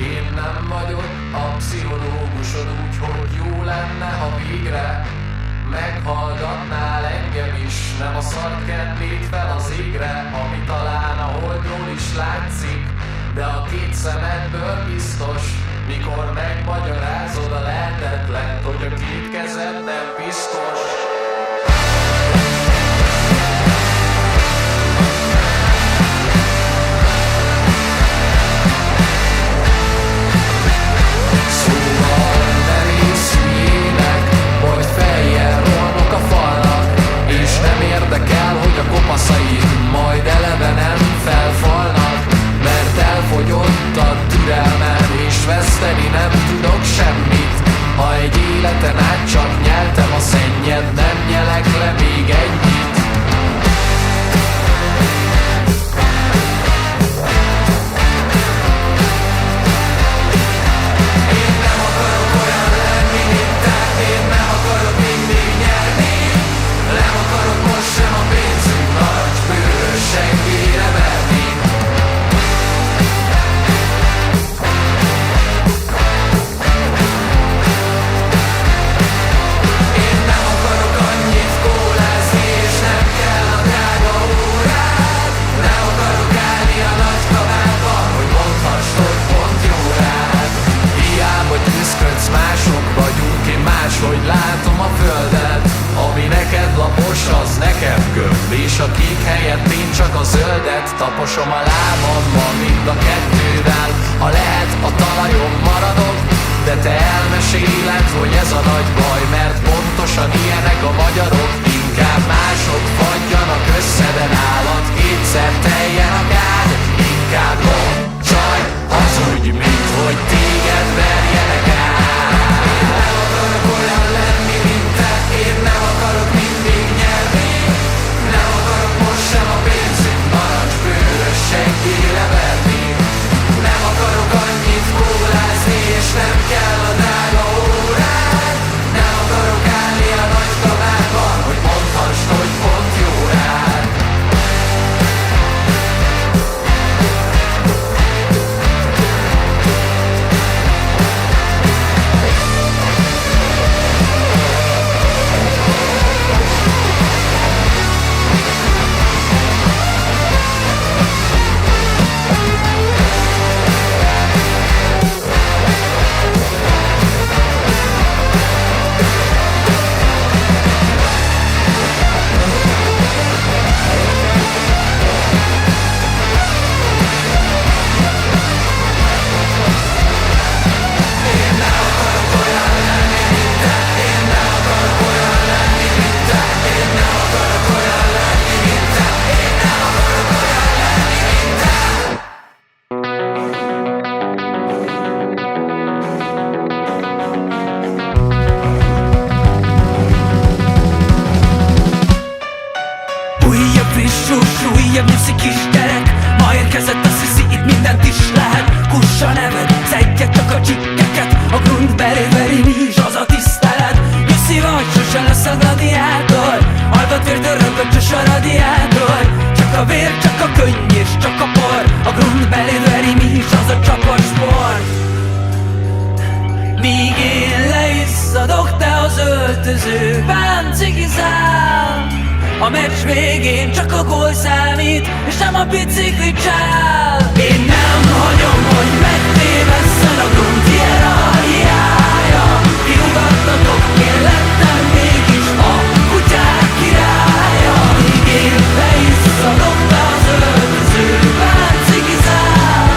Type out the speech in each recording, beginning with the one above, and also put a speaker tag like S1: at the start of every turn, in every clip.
S1: Én nem vagyok a pszichológusod, úgyhogy jó lenne, ha végre meghallgatnál engem is. Nem a szart kennéd fel az égre, ami talán a holdról is látszik, de a két szemedből biztos, mikor megmagyarázod a lehetetlent, hogy a két kezed nem biztos. Érdekel, hogy a kopaszaid majd eleve nem felfalnak, mert elfogyott a türelmem, és veszteni nem tudok semmit. Ha egy életen át csak nyeltem a szennyed, nem nyelek le még ennyit. Én nem akarok olyan lenni, mint te, én nem akarok mindig nyerni. Nem akarok most sem a pénzünk nagy bőrös seggére verni. Én nem akarok annyit kólázni, és nem kell a drága órád. Nem akarok állni a nagy kabátban, hogy mondhassd, hogy pont jó rád. Hiába tüszködsz, mások vagyunk, én máshogy látom a földet. Ami neked lapos, az nekem gömb, és a kék helyett én csak a zöldet taposom a lábammal mind a kettővel. Ha lehet, a talajon maradok, de te elmeséled, hogy ez a nagy baj, mert pontosan ilyenek a magyarok. Inkább mások fagyjanak össze, de nálad kétszer teljen a gád. Inkább mondd, csaj, hazudj, mint hogy téged verjenek át. Én nem akarok olyan lenni, mint te, én nem akarok mindig nyerni. Nem akarok most sem a pénzünk narancsbőrös seggére verni. Nem akarok annyit kólázni, és nem kell a drága órád. Nem akarok állni a nagy kabátban, hogy mondhassd, hogy pont jó rád.
S2: Újabb nyuszi kisgyerek, ma érkezett, azt hiszi, itt mindent is lehet. Kussa neved, szedje csak a csikkeket, a grundbeli veri nincs az a tisztelet. Nyuszi vagy, sose lesz a gladiátor, hallgat vért örökök, csös a radiátor. Csak a vér, csak a könny és csak a por, a grundbeli veri nincs az a csapatsport. Míg én leisszadok, te az öltözőben cigizál. A meccs végén csak a gól számít, és nem a bicikli csál. Én nem hagyom, hogy megtévesszen a grund hierarchiája. Kiugattatok, én lettem mégis a kutyák királya. Míg én leisszadok, te az öltözőben cigizál.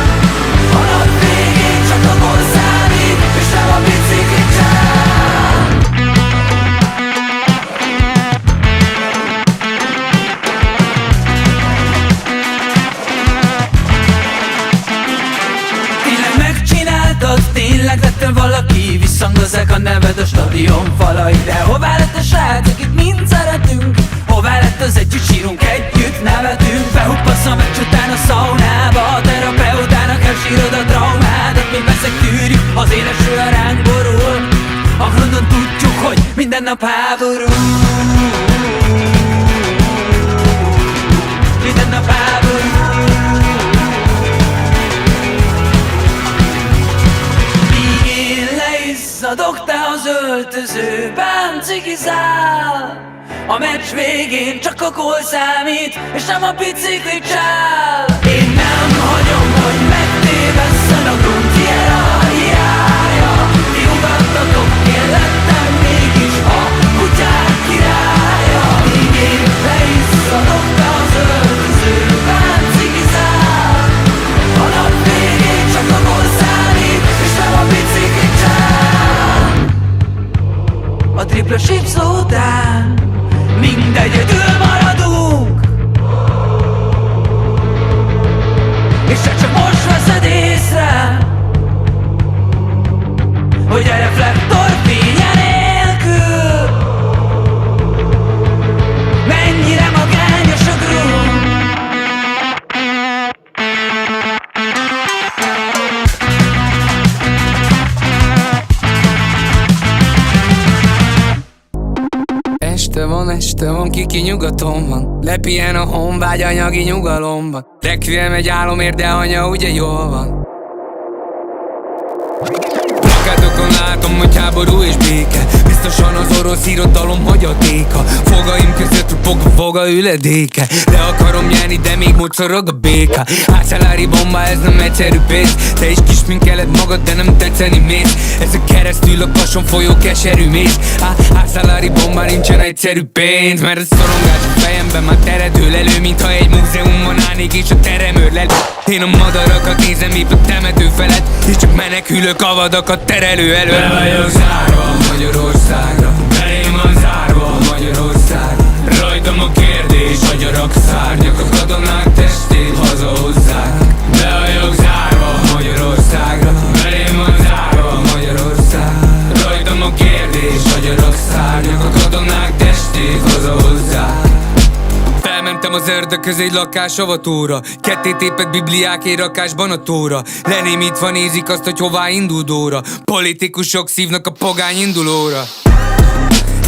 S2: A nap végén csak a gól számít, és nem a bicikli csál. Tényleg lettél valaki, visszhangozek a neved a stadion minden nap háború. Minden nap háború. Míg én leizzadok, te az öltözőben cigizál. A meccs végén csak a gól számít, és nem a bicikli csál. Én nem hagyom, hogy megtévesszen a gond hierarchiája. Ti ugattatok, én lettem mégis a kutyák királya. Míg én leisszadok, te az öltözőben cigizál. A nap végén csak a gól számít, és nem a bicikli csál. A tripla chips után mind egyedül maradunk, és te csak most veszed észre, hogy a reflektor fénye nélkül mennyire magányos a groove.
S3: Este van, kiki nyugaton van. Lepien a honvágy anyagi nyugalomban. Requiem egy álomért, de anya ugye jól van. Plakátokon látom, hogy háború és béke. Biztosan az orosz irodalom hagyatéka. Fogaim között ropog a foga üledéke. Le akarom nyerni, de még mocorog a béka. Átszálári bomba, ez nem egyszerű pénz. Te is kisminkeled magad, de nem tetszeni mész. Ez a keresztül a kason folyó keserű mész. Átszálári bomba, nincsen egyszerű pénz. Mert a szorongás a fejemben már teredől elő, mintha egy múzeumban állnék és a terem őrlel. Én a madarakat nézem épp a temető felett, és csak menekülök a vadakat terelő elő. Be vagyok zárva Magyarországra, belém van zárva Magyarország. Rajtam a kérdés, agyarak szárnyak, a katonák testét hazahozzák. Be vagyok zárva Magyarországra, belém van zárva Magyarország. Rajtam a kérdés, agyarak szárnyak, a katonák testét hazahozzák. Felmentem az ördökhöz egy lakás avatóra. Ketté tépett bibliák rakásban a tóra. Lenémítva nézik azt, hogy hová indul Dóra. Politikusok szívnak a pogány indulóra.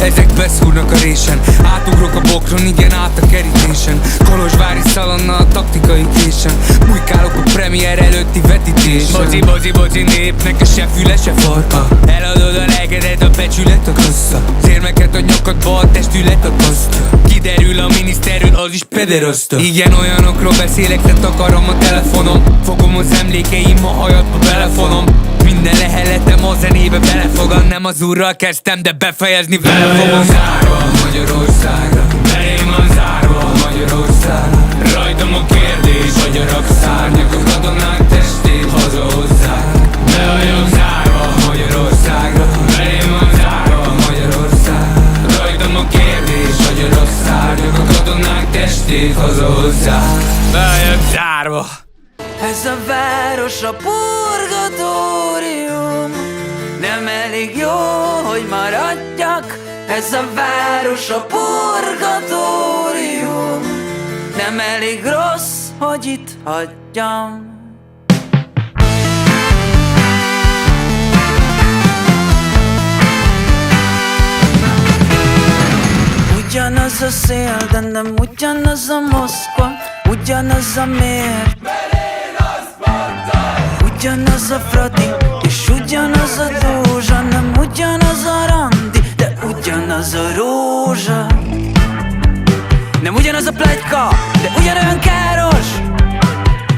S3: Ezek beszúrnak a résen. Átugrok a bokron, igen, át a kerítésen. Kolozsvári szalonna a taktikai késen. Bujkálok a premier előtti vetítésen. Bozi népnek a se füle, se farka. Eladod a legedet, a becsület a kassa. Az érmeket a nyakadba, a testület a kasztja. Kiderül a miniszterül, az is pederaszta. Igen, olyanokról beszélek, de takarom a telefonom. Fogom az emlékeim, a hajadba belefonom. Minden leheletem a zenébe belefogad. Nem az úrral kezdtem, de befejezni vele fogom. Zárva Magyarországra, belém van zárva Magyarország. Rajtam a kérdés, agyarak szárnyak, a katonák testét hazahozzák. Be vagyok zárva Magyarországra, belém van zárva Magyarország. Rajtam a kérdés, agyarak szárnyak, a katonák testét hazahozzák. Be vagyok zárva.
S2: Ez a város a purgatórium. Nem elég jó, hogy maradjak. Ez a város a purgatórium. Nem elég rossz, hogy itt hagyjam. Ugyanaz a szél, de nem ugyanaz a Moszkva. Ugyanaz a miért, ugyanaz a Fradi, és ugyanaz a Dózsa. Nem ugyanaz a randi, de ugyanaz a rózsa. Nem ugyanaz a pletyka, de ugyanolyan káros.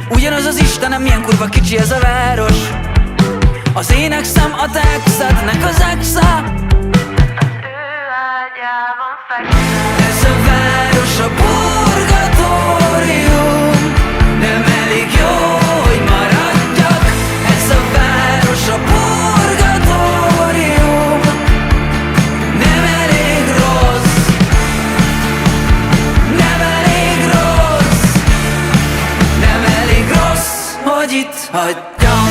S2: Ugyanaz az Istenem, milyen kurva kicsi ez a város. Az énekszem a Texadnek az exa. Ez a város a purgatórium. Nem elég jó, hogy maradjak. Ez a város a purgatórium. Nem elég rossz. Nem elég rossz. Nem elég rossz, hogy itt hagyjam.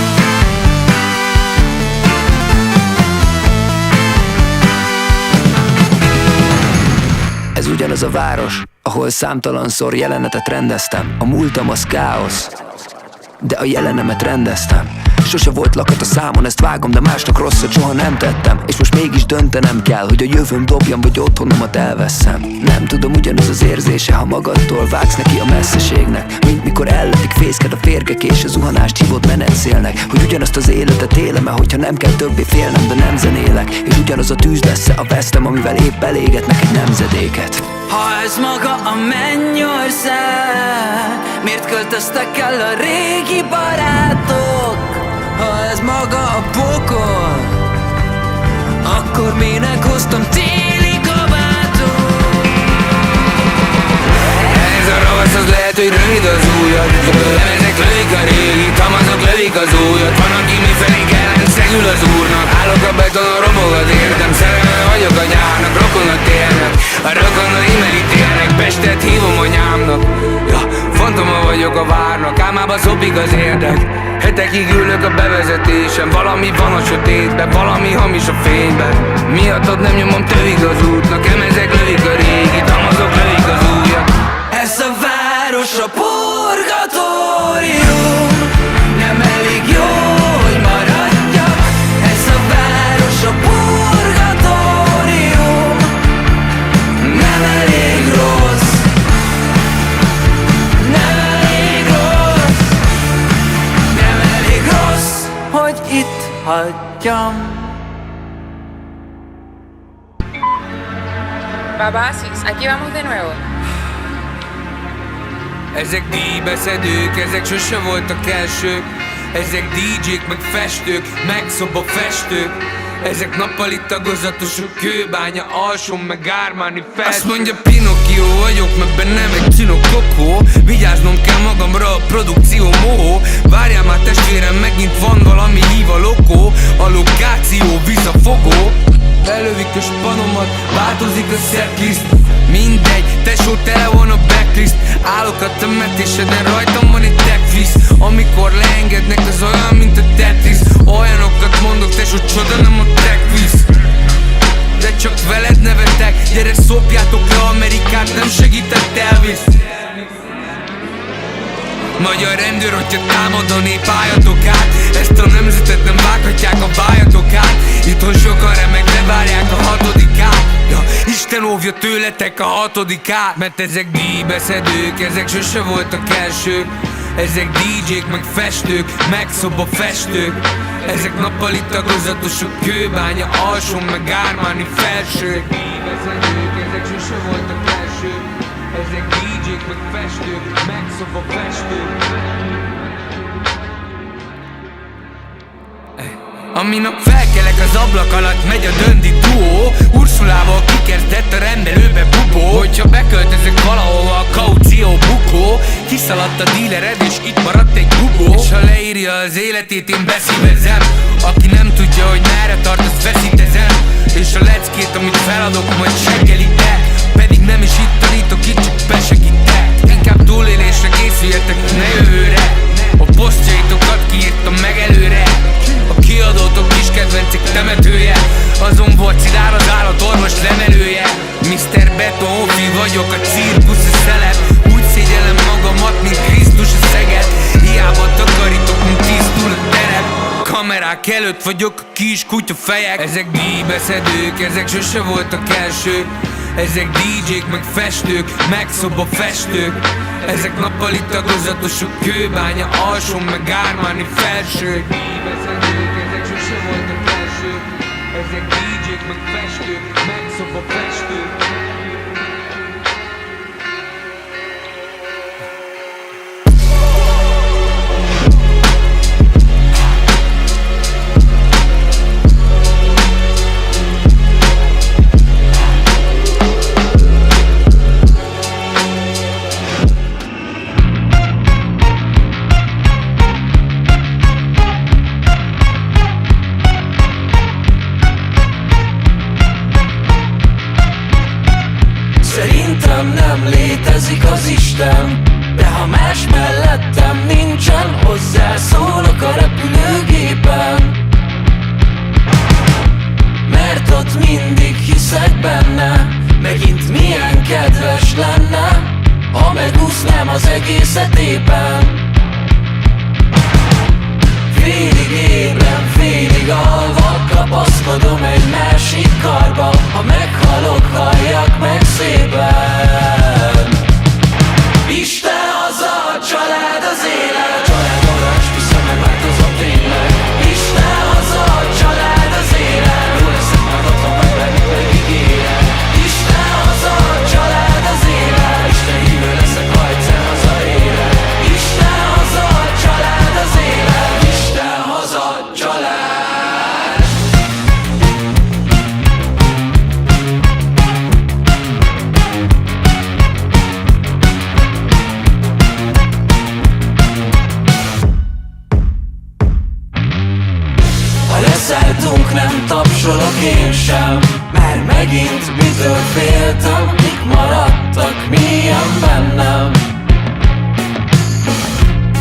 S4: Ez ugyanaz a város, ahol számtalanszor jelenetet rendeztem. A múltam az káosz, de a jelenemet rendeztem. Sose volt lakat a számon, ezt vágom, de másnak rosszat soha nem tettem. És most mégis döntenem kell, hogy a jövőm dobjam, vagy otthonomat elveszem. Nem tudom, ugyanaz az érzése, ha magadtól vágsz neki a messzeségnek, mint mikor elletik fészked a férgek és a zuhanást hívott menetszélnek. Hogy ugyanazt az életet élem-e, hogyha nem kell többé félnem, de nem zenélek. És ugyanaz a tűz lesz-e a vesztem, amivel épp elégetnek egy nemzedéket.
S2: Ha ez maga a mennyország, miért költöztek el a régi barátok? Ha ez maga a pokol, akkor minek hoztam téli kabátot?
S3: Ez a ravasz az lehet, hogy rövid az ujjad. Ezek lövik a régit, hamazok lövik az újat. Van, aki mifelénk ellen szegül az úrnak. Állok a betonon, robog az érdem. Szerelme vagyok a nyárnak, rokonat élnek. A rokonai elítélnek, Pestet hívom anyámnak. Ja, fantoma vagyok a várnak, álmába szopik az érdek. Hetekig ülök a bevezetésen, valami van a sötétben, valami hamis a fényben. Miattad nem nyomom tövig az útnak, emezek lövik a régit, hamazok lövik az újat.
S2: Ez a város a purgatórium, nem elég jó, hogy maradjak. Ez a város a purgatórium, nem elég rossz, nem elég rossz, nem elég rossz, hogy itt hagyjam.
S5: Babasis, aquí vamos de nuevo.
S3: Ezek díjbeszedők, ezek sose voltak elsők. Ezek DJ-k, meg festők, meg szobafestők. Ezek nappali tagozatosok, kőbánya, alsón, meg Armani festők. Azt mondja Pinocchio vagyok, meg bennem egy cinokokó. Vigyáznom kell magamra, a produkció mohó. Várjál már testvérem, megint van valami hív a lokó. A lokáció, vízafogó. Elővik a spanomat, változik a setlist. Mindegy, tesó, tele van a backlist. Állok a temetéseden, rajtam van egy techflisz. Amikor leengednek, az olyan, mint a Tetris. Olyanokat mondok, tesó, csoda, nem a techvisz. De csak veled nevetek, gyere szopjátok le Amerikát, nem segített Elvis. Magyar rendőr, hogyha támad a nép, álljatok át. Ezt a nemzetet nem vághatják, a bájatok át. Itthon sokan remeg, de várják a hatodikát. Ja, Isten óvja tőletek a hatodikát. Mert ezek díjbeszedők, ezek sose voltak elsők. Ezek DJ-k, meg festők, meg szobafestők. Ezek nappali tagozatosok, kőbánya, alsón, meg Armani felsők. Díjbeszedők, ezek sose voltak elsők. Ezek DJ-k, meg festők, meg szobafestők. Aminap felkelek az ablak alatt, megy a döndi duó. Ursulával kikezdett a rendelőbe bubó. Hogyha beköltözök valahova, a kaució bukó. Kiszaladt a dílered és itt maradt egy bubó. És ha leírja az életét, én beszívezem. Aki nem tudja, hogy merre tart, azt veszítezem. És a leckét, amit feladok, majd seggelítek. Pedig nem is itt tanítok, itt csak besegítek. Inkább túlélésre készüljetek, ne jövőre. A posztjaitokat kiírtam meg előre. A kiadótok kis kedvencek temetője. Azon volt szidár az állatorvos lemelője. Mr. Betonfi vagyok, a cirkusz a szelep. Úgy szégyellem magamat, mint Krisztus a szeget. Hiába takarítok, mint tisztul a terep. Kamerák előtt vagyok, a kis kutya fejek. Ezek díjbeszedők, ezek sose voltak elsők. Ezek DJ-k, meg festők, meg szobafestők. Ezek nappali tagozatosok, kőbánya, alsón, meg Armani felsők. Díjbeszedők, ezek sose voltak elsők. Ezek DJ-k, meg festők, meg szobafestők.
S2: Szerintem nem létezik az Isten, de ha más mellettem nincsen, hozzászólok a repülőgépen. Mert ott mindig hiszek benne, megint milyen kedves lenne, ha megúsznám az egészet éppen. Félig ébren, félig alva, kapaszkodom egy másik karba. Ha meghalok, halljak meg szépen. Isten haza, a család az élet. A családomra esküszöm, megváltozom tényleg. Isten haza, a család az élet. Jól leszek majd otthon, meg bennük megígérem. Isten haza, a család az élet. Isten hívő leszek, ha egyszer hazaérek. Isten haza, a család az élet. Isten haza, család. Ha leszálltunk, nem tapsolok én sem, mert megint mitől féltem. Mik maradtak mélyen bennem,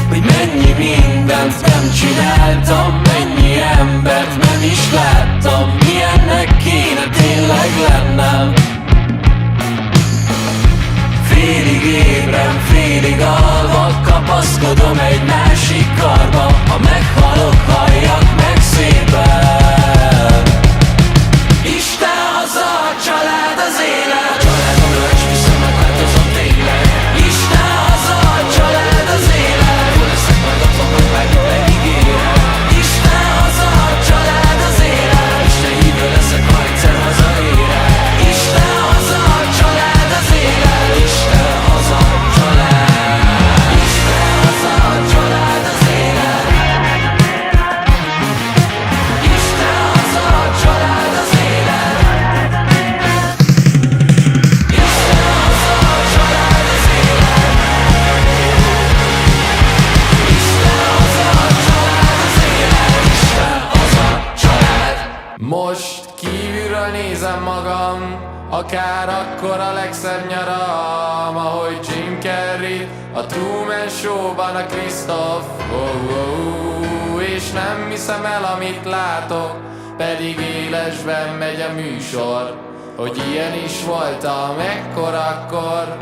S2: hogy mennyi mindent nem csináltam, mennyi embert nem is láttam. Milyennek kéne tényleg lennem. Félig ébren, félig alva, kapaszkodom egy másik karba. Ha meghalok, halljak meg szépen. Isten haza, a család az élet. A családomra esküszöm, megváltozom tényleg. Isten haza, a család az élet. Jól leszek majd otthon, meg bennük megígérem. Isten haza, a család az élet. Isten hívő leszek, ha egyszer hazaérek. Isten haza, a család az élet. Isten haza, család. Isten haza, a család az élet. Isten haza, a család az élet. Isten haza, a család az élet. Isten haza, a család az élet. Isten haza, család.
S1: Most kívülről nézem magam, akár akkor a legszebb nyaram, ahogy Jim Carrey a Truman Show-ban a Christoph. És nem hiszem el, amit látok, pedig élesben megy a műsor, hogy ilyen is voltam ekkorakkor.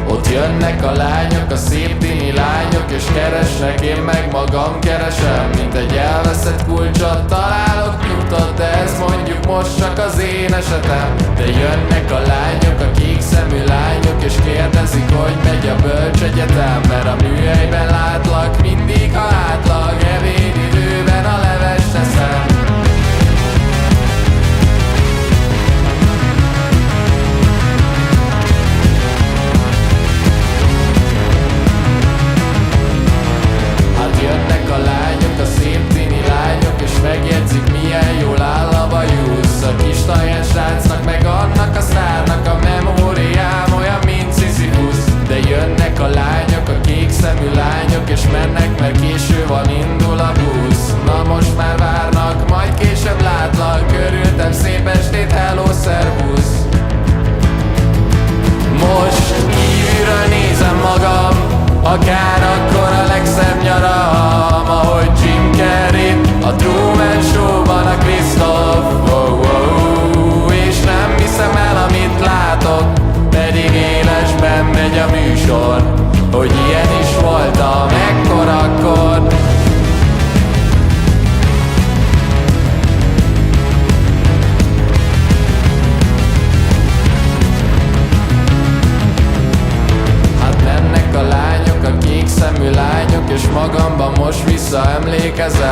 S1: Ott jönnek a lányok, a szép tini lányok, és keresnek, én meg magam keresem. Mint egy elveszett kulcsot találok nyugtot, de ez mondjuk most csak az én esetem. De jönnek a lányok, a kék szemű lányok, és kérdezik, hogy megy a bölcsegyetem. Mert a műhelyben látlak, mindig ha átlag, ebédidőben a levest teszem. Jönnek a lányok, a szép tini lányok, és megjegyzik, milyen jól áll a bajusz. A kis taján srácnak, meg annak a sztárnak a memóriám olyan, mint Sisyphus. De jönnek a lányok, a kék szemű lányok, és mennek, mert késő van, indul a busz. Na most már várnak, majd később látlak, körültem, szép estét, hello, szervusz. Most kívülről nézem magam, akár akkor a legszebb nyaram, ahogy Jim Carrey a Truman Show-ban a Christoph. És nem hiszem el, amit látok, pedig élesben megy a műsor, hogy ilyen is voltam ekkorakkor. Hát mennek a lányok, a kék szemű lányok, és magamban most visszaemlékezem.